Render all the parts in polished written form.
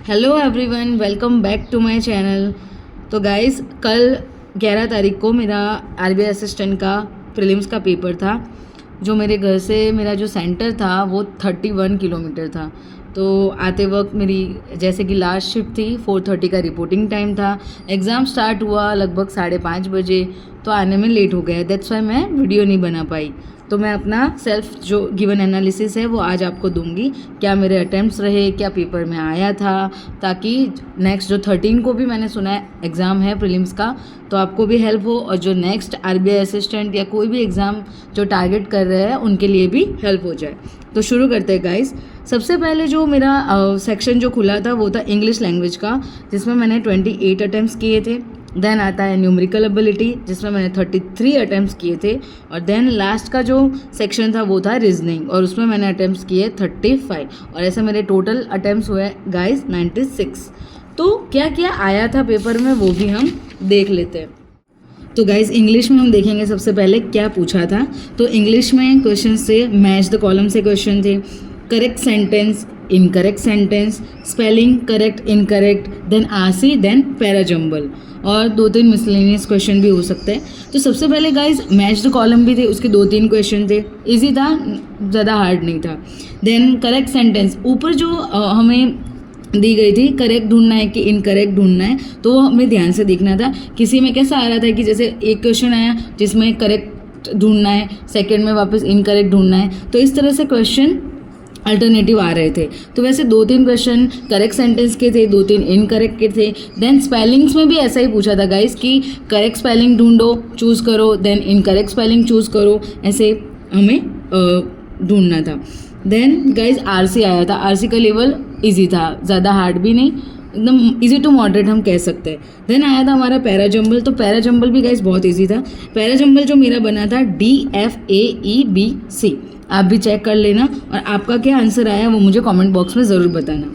Hello everyone, welcome back to my channel. तो guys, कल 11 तारीख को मेरा आरबीआई असिस्टेंट का प्रीलिम्स का पेपर था। जो मेरे घर से मेरा जो सेंटर था वो 31 किलोमीटर था। तो आते वक्त मेरी जैसे कि लास्ट शिफ्ट थी, 4:30 का रिपोर्टिंग टाइम था। एग्ज़ाम स्टार्ट हुआ लगभग 5:30 बजे, तो आने में लेट हो गया। दैट्स वाई मैं वीडियो नहीं बना पाई। तो मैं अपना सेल्फ जो गिवन एनालिसिस है वो आज आपको दूंगी, क्या मेरे अटैम्प्ट्स रहे, क्या पेपर में आया था, ताकि नेक्स्ट जो 13 को भी मैंने सुना है एग्ज़ाम है प्रीलिम्स का, तो आपको भी हेल्प हो, और जो नेक्स्ट आरबीआई असिस्टेंट या कोई भी एग्ज़ाम जो टारगेट कर रहे हैं उनके लिए भी हेल्प हो जाए। तो शुरू करते हैं गाइस। सबसे पहले जो मेरा सेक्शन जो खुला था वो था इंग्लिश लैंग्वेज का, जिसमें मैंने 28 अटैम्प्ट्स किए थे। देन आता है न्यूमेरिकल एबिलिटी, जिसमें मैंने 33 अटैम्प्ट्स किए थे। और देन लास्ट का जो सेक्शन था वो था रीजनिंग, और उसमें मैंने अटैम्प्ट्स किए 35, और ऐसे मेरे टोटल अटैम्प्ट्स हुए गाइस 96। तो क्या क्या आया था पेपर में वो भी हम देख लेते हैं। तो गाइस, इंग्लिश में हम देखेंगे सबसे पहले क्या पूछा था। तो इंग्लिश में क्वेश्चन थे, मैच द कॉलम से क्वेश्चन थे, correct sentence, incorrect sentence, spelling correct incorrect, then RC, then para jumble, और 2-3 मिसलेनियस क्वेश्चन भी हो सकते हैं। तो सबसे पहले गाइज मैच द कॉलम भी थे, उसके 2-3 क्वेश्चन थे, इजी था, ज़्यादा हार्ड नहीं था। देन करेक्ट सेंटेंस, ऊपर जो हमें दी गई थी करेक्ट ढूंढना है कि इनकरेक्ट ढूंढना है, तो वो हमें ध्यान से देखना था। किसी में कैसा आ रहा था कि जैसे एक क्वेश्चन आया जिसमें करेक्ट ढूंढना है, सेकेंड में वापस इनकरेक्ट ढूंढना है, तो इस तरह से क्वेश्चन अल्टरनेटिव आ रहे थे। तो वैसे 2-3 क्वेश्चन करेक्ट सेंटेंस के थे, 2-3 इनकरेक्ट के थे। देन स्पेलिंग्स में भी ऐसा ही पूछा था गाइस कि करेक्ट स्पेलिंग ढूंढो, चूज़ करो, देन इनकरेक्ट स्पेलिंग चूज़ करो, ऐसे हमें ढूंढना था। देन गाइस आरसी आया था। आरसी का लेवल इजी था, ज़्यादा हार्ड भी नहीं, एकदम इजी टू मॉडरेट हम कह सकते हैं। देन आया था हमारा पैराजम्बल। तो पैराजम्बल भी गाइस बहुत इजी था। पैराजम्बल जो मेरा बना था DFAEBC, आप भी चेक कर लेना, और आपका क्या आंसर आया वो मुझे कमेंट बॉक्स में ज़रूर बताना।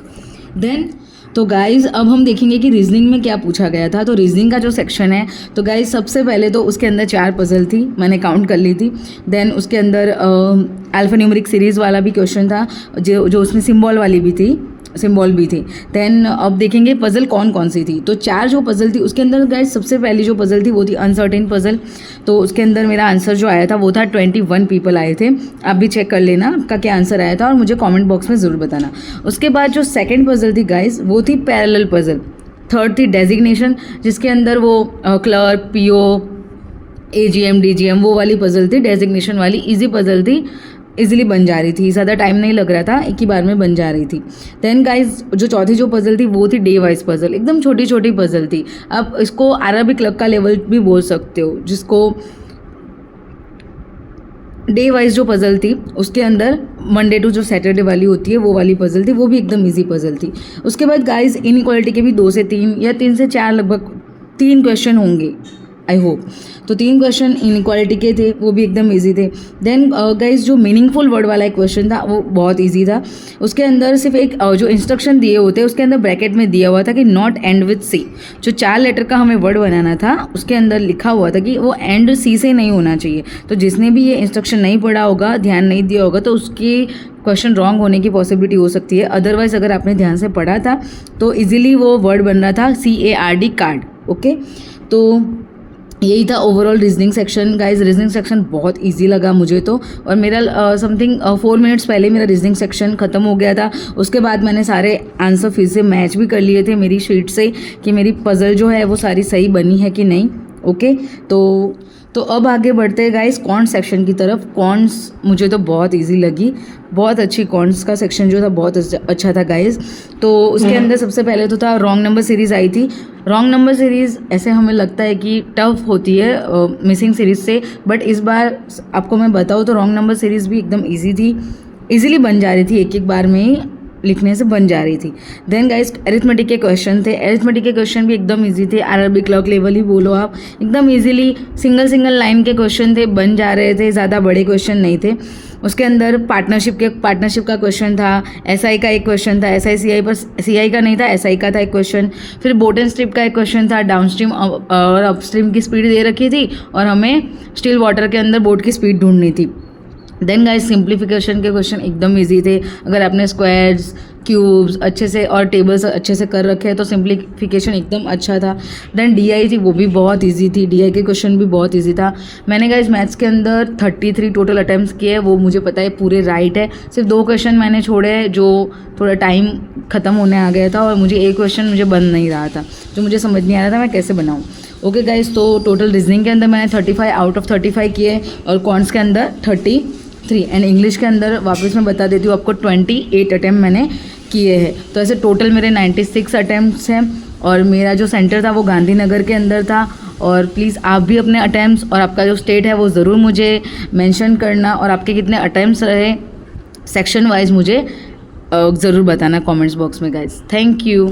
देन तो गाइज़ अब हम देखेंगे कि रीजनिंग में क्या पूछा गया था। तो रीजनिंग का जो सेक्शन है, तो गाइज़ सबसे पहले तो उसके अंदर 4 पजल थी, मैंने काउंट कर ली थी। देन उसके अंदर अल्फा न्यूमेरिक सीरीज़ वाला भी क्वेश्चन था, जो उसमें सिंबल वाली भी थी, सिंबल भी थी। देन अब देखेंगे पज़ल कौन कौन सी थी। तो 4 जो पज़ल थी उसके अंदर गाइस सबसे पहली जो पज़ल थी वो थी अनसर्टेन पज़ल। तो उसके अंदर मेरा आंसर जो आया था वो था 21 पीपल आए थे। आप भी चेक कर लेना आपका क्या आंसर आया था और मुझे कमेंट बॉक्स में ज़रूर बताना। उसके बाद जो सेकेंड पज़ल थी गाइस वो थी पैरेलल पज़ल। थर्ड थी डेजिग्नेशन, जिसके अंदर वो क्लर्क, PO, AGM, DGM वो वाली पज़ल थी, डेजिग्नेशन वाली इजी पज़ल थी, इजीली बन जा रही थी, ज़्यादा टाइम नहीं लग रहा था, एक ही बार में बन जा रही थी। देन गाइज जो चौथी जो पज़ल थी वो थी डे वाइज पज़ल, एकदम छोटी छोटी पज़ल थी। आप इसको अरबिक क्लब का लेवल भी बोल सकते हो, जिसको डे वाइज जो पज़ल थी उसके अंदर मंडे टू जो सैटरडे वाली होती है वो वाली पज़ल थी, वो भी एकदम इजी पज़ल थी। उसके बाद गाइज इनइक्वालिटी के भी 2 से 3 या 3 से 4 लगभग 3 क्वेश्चन होंगे आई होप। तो 3 क्वेश्चन इनइक्वालिटी के थे, वो भी एकदम इजी थे। देन गाइज जो मीनिंगफुल वर्ड वाला एक क्वेश्चन था वो बहुत इजी था। उसके अंदर सिर्फ एक जो इंस्ट्रक्शन दिए होते हैं उसके अंदर ब्रैकेट में दिया हुआ था कि नॉट एंड विथ सी। जो 4 लेटर का हमें वर्ड बनाना था उसके अंदर लिखा हुआ था कि वो एंड सी से नहीं होना चाहिए। तो जिसने भी ये इंस्ट्रक्शन नहीं पढ़ा होगा, ध्यान नहीं दिया होगा, तो उसकी क्वेश्चन रॉन्ग होने की पॉसिबिलिटी हो सकती है। अदरवाइज अगर आपने ध्यान से पढ़ा था तो इजीली वो वर्ड बन रहा था CARD कार्ड। ओके, तो यही था overall reasoning section. Guys reasoning section बहुत इजी लगा मुझे तो, और मेरा समथिंग 4 मिनट्स पहले मेरा रीजनिंग सेक्शन ख़त्म हो गया था। उसके बाद मैंने सारे आंसर फिर से मैच भी कर लिए थे मेरी शीट से कि मेरी पज़ल जो है वो सारी सही बनी है कि नहीं। ओके, तो अब आगे बढ़ते हैं गाइस कॉन्ट्स सेक्शन की तरफ। कॉन्ट्स मुझे तो बहुत इजी लगी, बहुत अच्छी कॉन्ट्स का सेक्शन जो था बहुत अच्छा था गाइस। तो उसके अंदर सबसे पहले तो था रॉन्ग नंबर सीरीज़ आई थी। रॉन्ग नंबर सीरीज़ ऐसे हमें लगता है कि टफ होती है मिसिंग सीरीज़ से, बट इस बार आपको मैं बताऊँ तो रॉन्ग नंबर सीरीज़ भी एकदम ईजी थी, ईजिली बन जा रही थी, एक बार में ही लिखने से बन जा रही थी। देन गाइस अरिथमेटिक के क्वेश्चन थे। अरिथमेटिक के क्वेश्चन भी एकदम इजी थे, अरबिक क्लॉक लेवल ही बोलो आप, एकदम इजीली सिंगल लाइन के क्वेश्चन थे, बन जा रहे थे, ज़्यादा बड़े क्वेश्चन नहीं थे। उसके अंदर पार्टनरशिप का क्वेश्चन था, SI का एक क्वेश्चन था, SI CI पर CI का नहीं था, SI का था एक क्वेश्चन। फिर बोट एंड स्ट्रिप का एक क्वेश्चन था, डाउनस्ट्रीम और अपस्ट्रीम की स्पीड दे रखी थी और हमें स्टिल वाटर के अंदर बोट की स्पीड ढूंढनी थी। देन गाइस सिंप्लीफिकेशन के क्वेश्चन एकदम इजी थे। अगर आपने स्क्वायर्स, क्यूब्स अच्छे से और टेबल्स अच्छे से कर रखे हैं, तो सिंप्लीफिकेशन एकदम अच्छा था। देन डीआई थी, वो भी बहुत इजी थी, डीआई के क्वेश्चन भी बहुत इजी था। मैंने गाइस मैथ्स के अंदर 33 टोटल अटैम्प्ट्स किए, वो मुझे पता है पूरे राइट है। सिर्फ 2 क्वेश्चन मैंने छोड़े हैं जो थोड़ा टाइम ख़त्म होने आ गया था, और मुझे एक क्वेश्चन मुझे बन नहीं रहा था, जो मुझे समझ नहीं आ रहा था मैं कैसे बनाऊँ। ओके गाइस, तो टोटल रीजनिंग के अंदर मैंने 35 आउट ऑफ 35 किए, और कॉन्ट्स के अंदर 33, एंड इंग्लिश के अंदर वापस मैं बता देती हूँ आपको 28 अटैम्प्ट मैंने किए हैं। तो ऐसे टोटल मेरे 96 अटैम्प्ट्स हैं, और मेरा जो सेंटर था वो गांधीनगर के अंदर था। और प्लीज़ आप भी अपने अटैम्प्ट्स और आपका जो स्टेट है वो ज़रूर मुझे मेंशन करना, और आपके कितने अटैम्प्ट्स रहे सेक्शन वाइज मुझे ज़रूर बताना कमेंट्स बॉक्स में गाइस। Thank you.